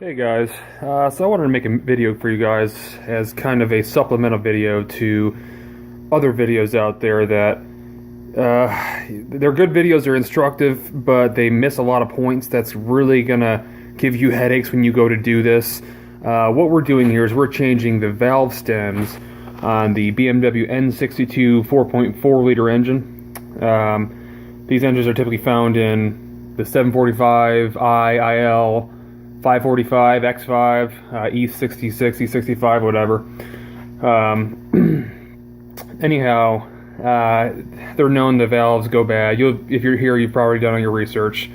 Hey guys, so I wanted to make a video for you guys as kind of a supplemental video to other videos out there that they're good videos, they're instructive, but they miss a lot of points that's really gonna give you headaches when you go to do this. What we're doing here is we're changing the valve stems on the BMW n62 4.4 liter engine. These engines are typically found in the 745i, IL, 545, X5, E66, E65, whatever. Anyhow, they're known the valves go bad. If you're here, you've probably done all your research,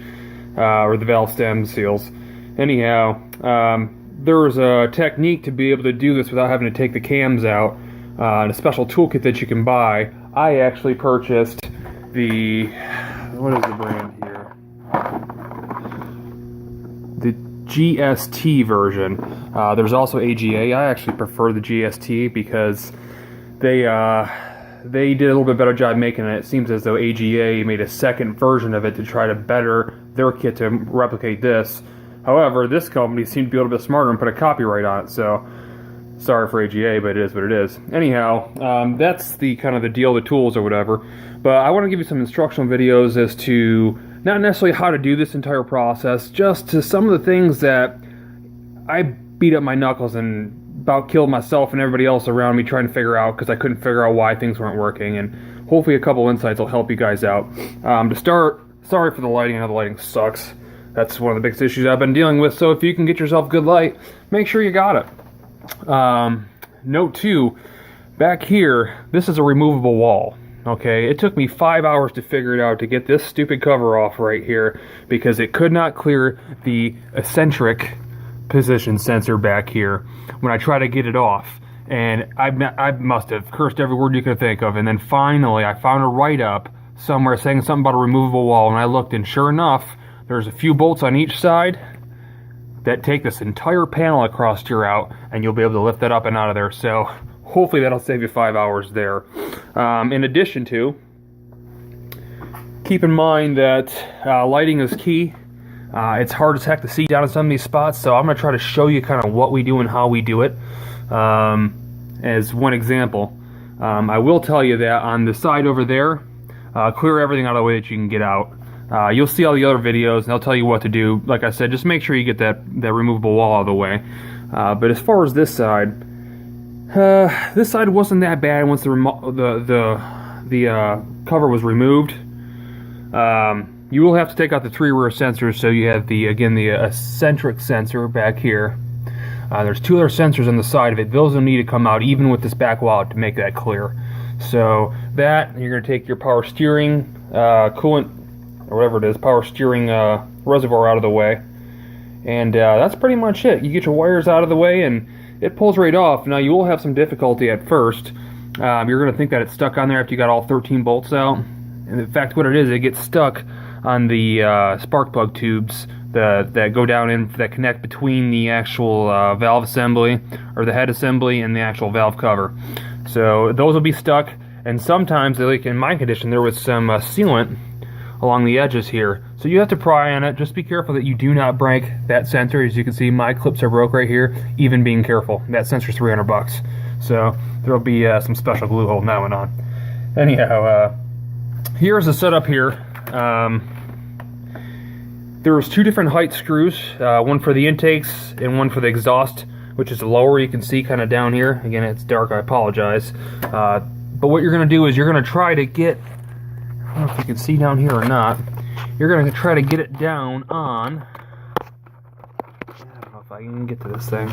or the valve stem seals. Anyhow, there's a technique to be able to do this without having to take the cams out, and a special toolkit that you can buy. I actually purchased the, what is the brand here? The GST version. There's also AGA. I actually prefer the GST because they did a little bit better job making it. It seems as though AGA made a second version of it to try to better their kit to replicate this. However, this company seemed to be a little bit smarter and put a copyright on it, so sorry for AGA, but it is what it is. Anyhow, that's the kind of the deal, the tools or whatever. But I want to give you some instructional videos as to not necessarily how to do this entire process, just to some of the things that I beat up my knuckles and about killed myself and everybody else around me trying to figure out because I couldn't figure out why things weren't working, and hopefully a couple insights will help you guys out. To start, sorry for the lighting. I know the lighting sucks. That's one of the biggest issues I've been dealing with, so if you can get yourself good light, make sure you got it. Note 2, back here, this is a removable wall. Okay, it took me 5 hours to figure it out to get this stupid cover off right here because it could not clear the eccentric position sensor back here when I tried to get it off. And I must have cursed every word you could think of, and then finally I found a write-up somewhere saying something about a removable wall, and I looked, and sure enough, there's a few bolts on each side that take this entire panel across your out, and you'll be able to lift that up and out of there. So hopefully that'll save you 5 hours there. In addition to, keep in mind that lighting is key. It's hard as heck to see down in some of these spots, so I'm going to try to show you kind of what we do and how we do it. As one example, I will tell you that on the side over there, clear everything out of the way that you can get out. You'll see all the other videos, and they'll tell you what to do. Like I said, just make sure you get that removable wall out of the way. But as far as this side wasn't that bad once the cover was removed. You will have to take out the 3 rear sensors, so you have the eccentric sensor back here. There's 2 other sensors on the side of it. Those will need to come out even with this back wall to make that clear. So that, you're going to take your power steering coolant, or whatever it is, power steering reservoir out of the way. And that's pretty much it. You get your wires out of the way and it pulls right off. Now you will have some difficulty at first. You're going to think that it's stuck on there after you got all 13 bolts out. And in fact what it is, it gets stuck on the spark plug tubes that go down in, that connect between the actual valve assembly, or the head assembly, and the actual valve cover. So those will be stuck, and sometimes, like in my condition, there was some sealant along the edges here. So you have to pry on it. Just be careful that you do not break that sensor. As you can see, my clips are broke right here, even being careful. That sensor's $300. So there'll be some special glue holding that one on. Anyhow, here's the setup here. There's 2 different height screws, one for the intakes and one for the exhaust, which is lower. You can see kind of down here. Again, it's dark, I apologize. But what you're going to do is you're going to try to get, I don't know if you can see down here or not, you're going to try to get it down on, I don't know if I can get to this thing,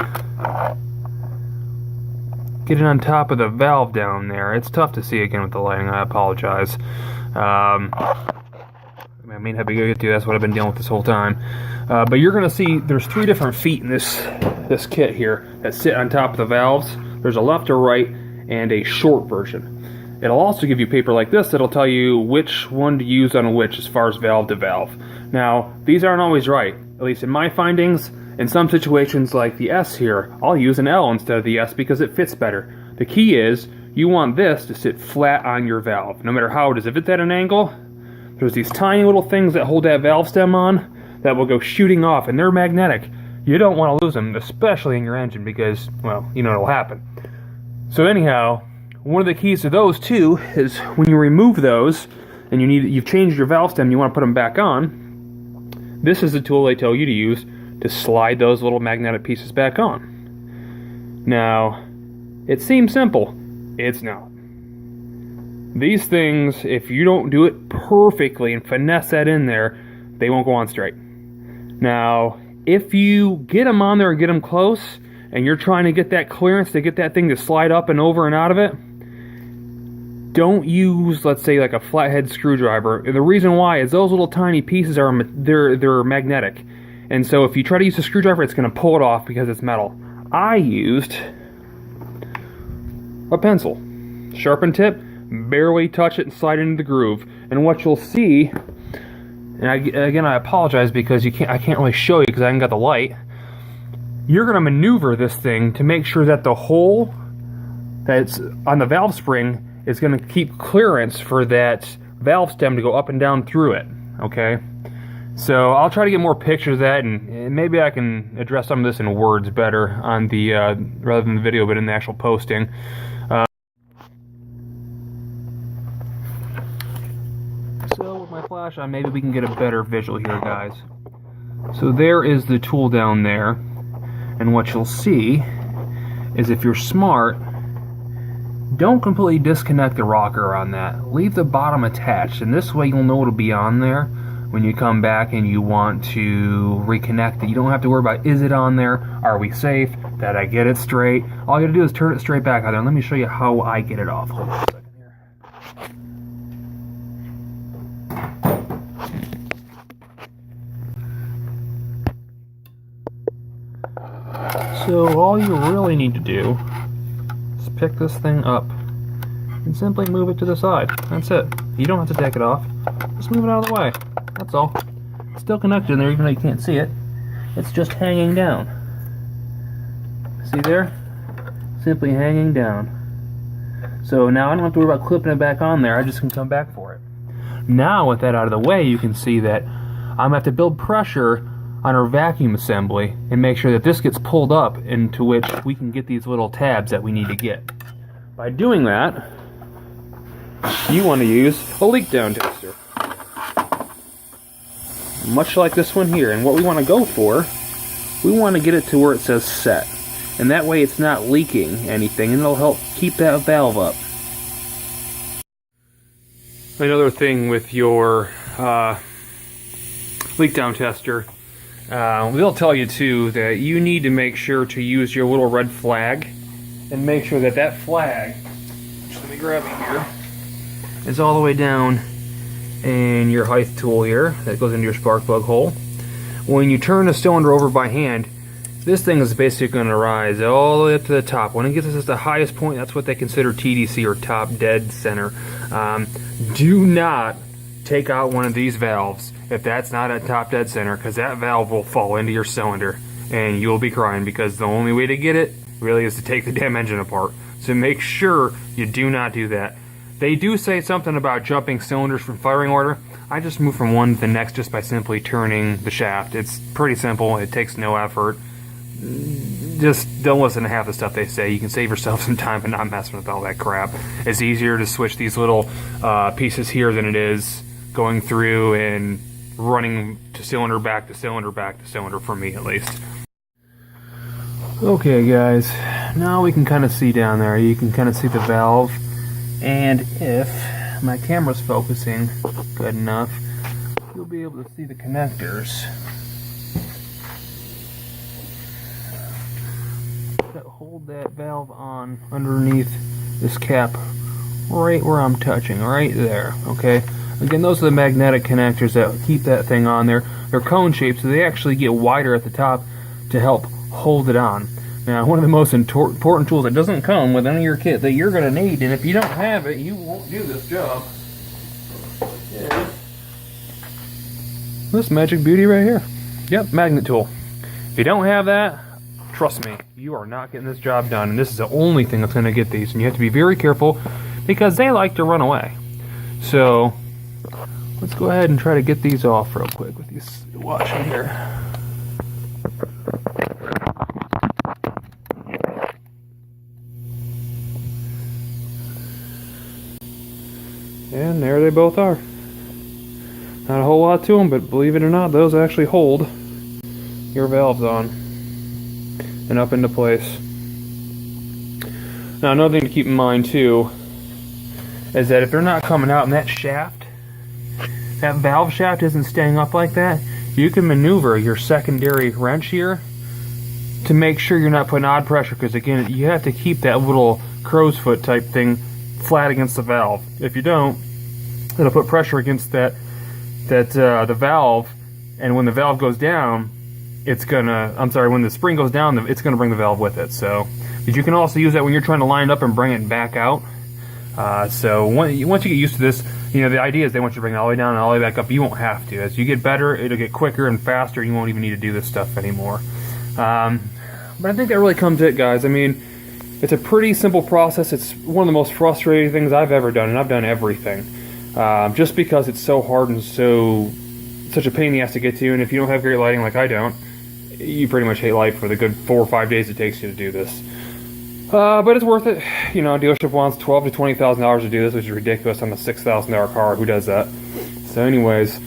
get it on top of the valve down there. It's tough to see again with the lighting, I apologize. I may not be able to get to you. That's what I've been dealing with this whole time. But you're going to see there's 3 different feet in this kit here that sit on top of the valves. There's a left or right and a short version. It'll also give you paper like this that'll tell you which one to use on which as far as valve to valve. Now, these aren't always right, at least in my findings. In some situations like the S here, I'll use an L instead of the S because it fits better. The key is you want this to sit flat on your valve, no matter how it is. If it's at an angle, there's these tiny little things that hold that valve stem on that will go shooting off, and they're magnetic. You don't want to lose them, especially in your engine, because, well, you know what'll happen. So anyhow, one of the keys to those too is when you remove those and you've changed your valve stem, you want to put them back on. This is the tool they tell you to use to slide those little magnetic pieces back on. Now, it seems simple. It's not. These things, if you don't do it perfectly and finesse that in there, they won't go on straight. Now, if you get them on there and get them close, and you're trying to get that clearance to get that thing to slide up and over and out of it, don't use, let's say, like a flathead screwdriver. And the reason why is those little tiny pieces are they're magnetic, and so if you try to use a screwdriver, it's going to pull it off because it's metal. I used a pencil, sharpened tip, barely touch it and slide into the groove. And what you'll see, and again I apologize because I can't really show you because I haven't got the light. You're going to maneuver this thing to make sure that the hole that's on the valve spring is going to keep clearance for that valve stem to go up and down through it. Okay, so I'll try to get more pictures of that, and maybe I can address some of this in words better on the rather than the video, but in the actual posting. So with my flash on, maybe we can get a better visual here, guys. So there is the tool down there, and what you'll see is, if you're smart, don't completely disconnect the rocker on that. Leave the bottom attached, and this way you'll know it'll be on there when you come back and you want to reconnect it. You don't have to worry about, is it on there? Are we safe? Did I get it straight? All you gotta do is turn it straight back on there. Let me show you how I get it off. Hold on a second here. So all you really need to do is pick this thing up and simply move it to the side. That's it. You don't have to take it off. Just move it out of the way. That's all. It's still connected in there even though you can't see it. It's just hanging down. See there? Simply hanging down. So now I don't have to worry about clipping it back on there. I just can come back for it. Now with that out of the way, you can see that I'm going to have to build pressure on our vacuum assembly and make sure that this gets pulled up into which we can get these little tabs that we need to get. By doing that, you want to use a leak down tester. Much like this one here. And what we want to go for, we want to get it to where it says set. And that way it's not leaking anything, and it'll help keep that valve up. Another thing with your leak down tester, they'll tell you too that you need to make sure to use your little red flag and make sure that that flag, which, let me grab it here, is all the way down in your height tool here that goes into your spark plug hole. When you turn the cylinder over by hand, this thing is basically going to rise all the way up to the top. When it gets to the highest point, that's what they consider TDC, or top dead center. Do not take out one of these valves if that's not at top dead center, because that valve will fall into your cylinder and you'll be crying, because the only way to get it really is to take the damn engine apart. So make sure you do not do that. They do say something about jumping cylinders from firing order. I just move from one to the next just by simply turning the shaft. It's pretty simple. It takes no effort. Just don't listen to half the stuff they say. You can save yourself some time and not messing with all that crap. It's easier to switch these little pieces here than it is going through and running to cylinder back to cylinder back to cylinder, for me at least. Okay guys, now we can kind of see down there. You can kind of see the valve, and if my camera's focusing good enough, you'll be able to see the connectors that hold that valve on underneath this cap, right where I'm touching, right there. Okay, again, those are the magnetic connectors that keep that thing on there. They're cone shaped, so they actually get wider at the top to help hold it on. Now, one of the most important tools that doesn't come with any of your kit that you're going to need, and if you don't have it, you won't do this job, is this magic beauty right here. Yep, magnet tool. If you don't have that, trust me, you are not getting this job done, and this is the only thing that's going to get these, and you have to be very careful because they like to run away. So let's go ahead and try to get these off real quick with these watching here. there they both are. Not a whole lot to them, but believe it or not, those actually hold your valves on and up into place. Now, another thing to keep in mind too is that if they're not coming out in that shaft, that valve shaft isn't staying up like that, you can maneuver your secondary wrench here to make sure you're not putting odd pressure, because again, you have to keep that little crow's foot type thing flat against the valve. If you don't, it'll put pressure against the valve, and when the valve goes down, when the spring goes down, it's gonna bring the valve with it. So, but you can also use that when you're trying to line it up and bring it back out. So once you get used to this, you know, the idea is they want you to bring it all the way down and all the way back up. You won't have to. As you get better, it'll get quicker and faster. You won't even need to do this stuff anymore. But I think that really comes it, guys. I mean, it's a pretty simple process. It's one of the most frustrating things I've ever done, and I've done everything. Just because it's so hard and such a pain in the ass to get to, and if you don't have great lighting like I don't, you pretty much hate life for the good 4 or 5 days it takes you to do this. But it's worth it. You know, dealership wants $12,000 to $20,000 to do this, which is ridiculous on a $6,000 car. Who does that? So anyways,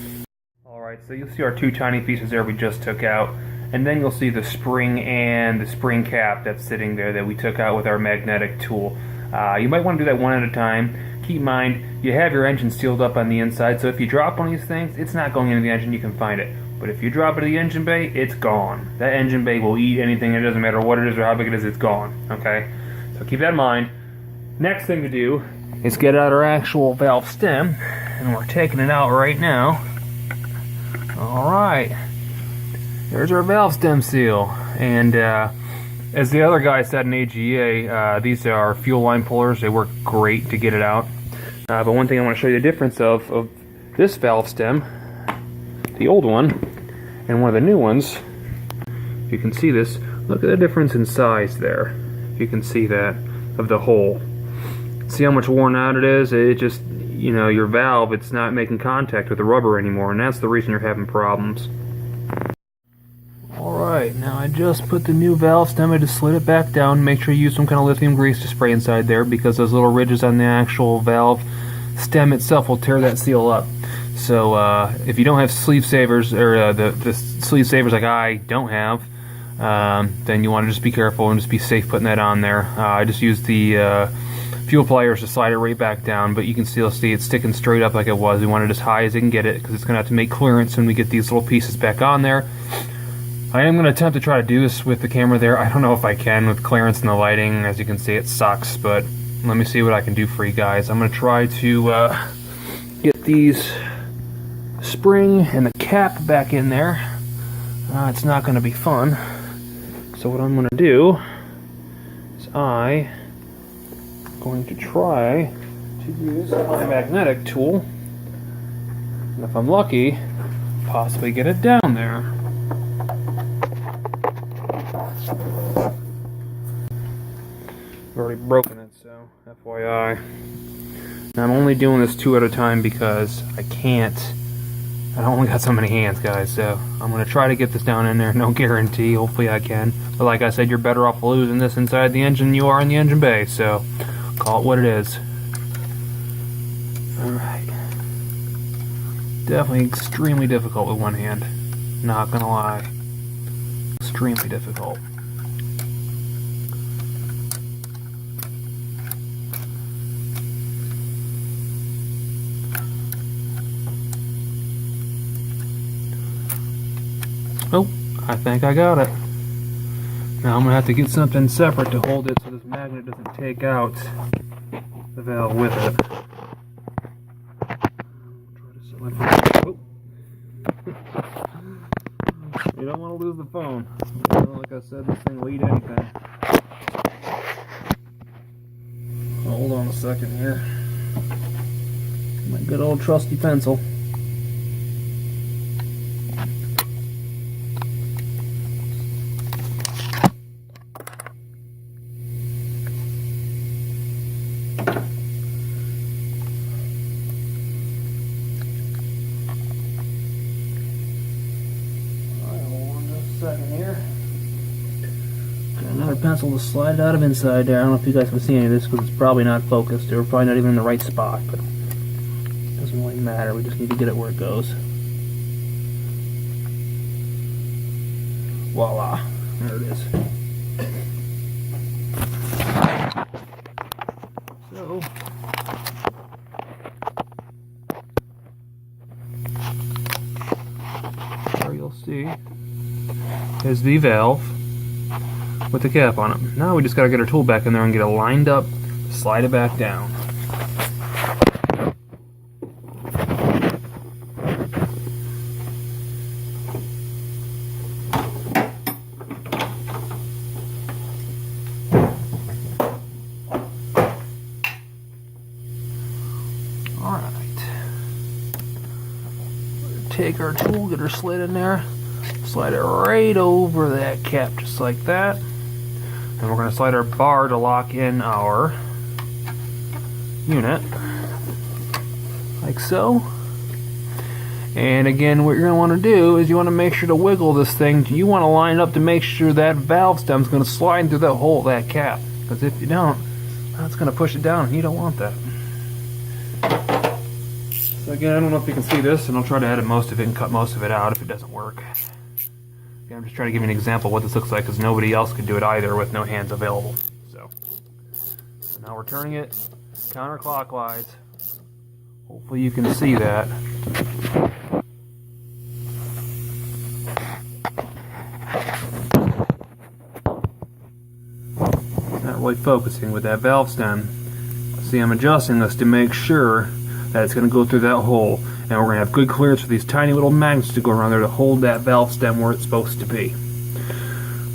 alright, so you'll see our 2 tiny pieces there we just took out, and then you'll see the spring and the spring cap that's sitting there that we took out with our magnetic tool. You might want to do that one at a time. Keep in mind, you have your engine sealed up on the inside, so if you drop one of these things, it's not going into the engine, you can find it. But if you drop it in the engine bay, it's gone. That engine bay will eat anything, it doesn't matter what it is or how big it is, it's gone. Okay? So keep that in mind. Next thing to do is get out our actual valve stem, and we're taking it out right now. Alright. There's our valve stem seal. And as the other guy said in AGA, these are fuel line pullers. They work great to get it out. But one thing I want to show you the difference of this valve stem, the old one, and one of the new ones. If you can see this, look at the difference in size there. If you can see that, of the hole. See how much worn out it is? It just, you know, your valve, it's not making contact with the rubber anymore, and that's the reason you're having problems. Alright, now I just put the new valve stem, I just slid it back down. Make sure you use some kind of lithium grease to spray inside there, because those little ridges on the actual valve stem itself will tear that seal up. So if you don't have sleeve savers, or the sleeve savers like I don't have, then you want to just be careful and just be safe putting that on there. I just used the fuel pliers to slide it right back down, but you can still see it's sticking straight up like it was. We want it as high as it can get it, because it's going to have to make clearance when we get these little pieces back on there. I am going to attempt to try to do this with the camera there. I don't know if I can with clearance and the lighting. As you can see, it sucks, but let me see what I can do for you guys. I'm going to try to get these spring and the cap back in there. It's not going to be fun. So what I'm going to do is I'm going to try to use my magnetic tool, and if I'm lucky, possibly get it down there. I've already broken it, so FYI. And I'm only doing this 2 at a time because I only got so many hands, guys, so I'm going to try to get this down in there. No guarantee. Hopefully I can. But like I said, you're better off losing this inside the engine than you are in the engine bay, so call it what it is. Alright. Definitely extremely difficult with one hand. Not going to lie. Extremely difficult. Oh, I think I got it. Now I'm going to have to get something separate to hold it so this magnet doesn't take out the valve with it. Oh. You don't want to lose the phone. Like I said, this thing will eat anything. Hold on a second here. My good old trusty pencil. Second here. Got another pencil to slide it out of inside there. I don't know if you guys can see any of this because it's probably not focused or probably not even in the right spot, but doesn't really matter. We just need to get it where it goes. Voila. There it is. So, there you'll see is the valve with the cap on it. Now we just gotta get our tool back in there and get it lined up, slide it back down. Alright. Take our tool, get her slid in there, slide it right over that cap just like that. And we're going to slide our bar to lock in our unit, like so. And again, what you're going to want to do is you want to make sure to wiggle this thing. You want to line up to make sure that valve stem is going to slide through that hole, that cap. Because if you don't, that's going to push it down, and you don't want that. So again, I don't know if you can see this, and I'll try to edit most of it and cut most of it out if it doesn't work. I'm just trying to give you an example of what this looks like, because nobody else could do it either with no hands available. So now we're turning it counterclockwise. Hopefully you can see that. Not really focusing with that valve stem. See, I'm adjusting this to make sure that it's going to go through that hole. And we're going to have good clearance for these tiny little magnets to go around there to hold that valve stem where it's supposed to be.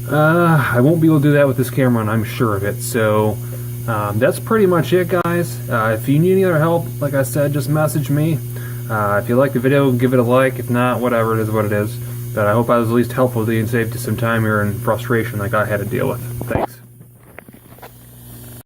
I won't be able to do that with this camera, and I'm sure of it. So that's pretty much it, guys. If you need any other help, like I said, just message me. If you like the video, give it a like. If not, whatever, it is what it is. But I hope I was at least helpful to you and saved you some time here and frustration like I had to deal with. Thanks.